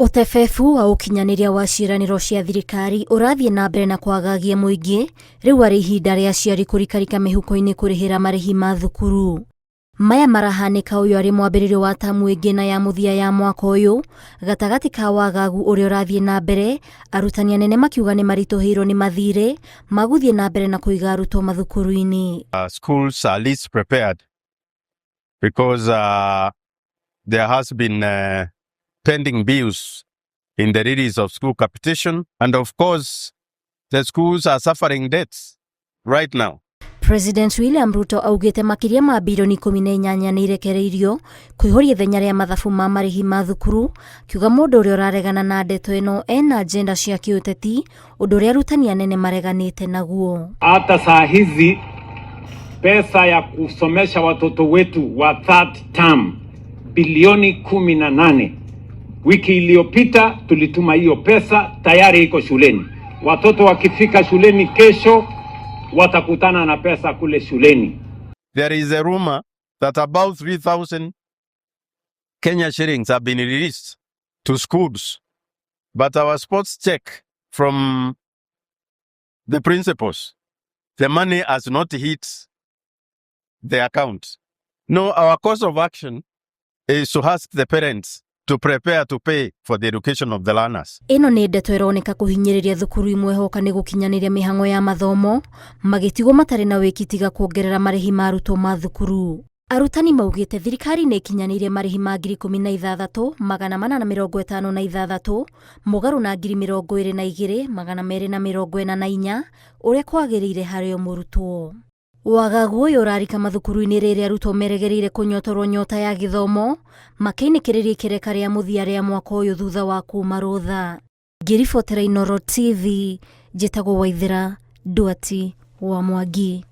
Ũtebebu wa ũkinyanĩria wa ciĩranĩro cia thirikari ũrathiĩ na mbere na kwagagia mũingĩ, rĩu arĩ ihinda rĩa aciari kũrikarika mĩhuko-inĩ kũrĩhĩra marĩhi ma thukuru. Maya marahanĩka ũyũ arĩ mwambĩrĩrio wa tamu ĩngĩ na ya mũthia ya mwaka ũyũ, gatagatĩ ka wagagu ũrĩa ũrathiĩ na mbere, arutani anene makiuga nĩ maritũhĩirwo nĩ mathirĩ magũthiĩ na mbere na kũiga arutwo mathukuru-inĩ. Schools are least prepared because there has been pending bills in the release of school capitation, and of course the schools are suffering debts right now. President William Ruto augĩte makĩria ma bilioni 18 nĩ irekereirio kũihũria ithenya rĩa mathabu ma marĩhi ma thukuru, kiuga mũndũ ũrĩa ũraregana na ndeto ĩno ena agenda cia kĩũteti, ũndũ ũrĩa arutani anene mareganĩte naguo. Hata saa hizi pesa ya kusomesha watoto wetu wa third term bilioni 18. Wiki iliyopita tulituma hiyo pesa, tayari iko shuleni. Watoto wakifika shuleni kesho watakutana na pesa kule shuleni. There is a rumor that about 3,000 Kenya shillings have been released to schools, but our sports check from the principals, the money has not hit the account. No, our course of action is to ask the parents to prepare to pay for the education of the learners. Ĩno nĩ ndeto ĩroneka kũhinyĩrĩria thukuru imwe hoka nĩ gũkinyanĩria mĩhang'o ya mathomo, magĩtigwo matarĩ na wĩki tiga kuongerera marĩhi ma arutwo ma thukuru. Arutani maugĩte thirikari nĩ ikinyanĩirie marĩhi ma 16,856 mũgarũ na 22,244 ũrĩa kwagĩrĩire harĩ o mũrutwo. Wagagu ũyũ ũrarika mathukuru-inĩ rĩrĩa arutwo meregereire kũnyotorwo nyota ya gĩthomo, makĩinĩkĩrĩria ikĩreka rĩa mũthia rĩa mwaka ũyũ thutha wa kuma rũtha. Ngĩribotera Inooro TV, njĩtagwo Waithĩra Nduati wa Mwangi.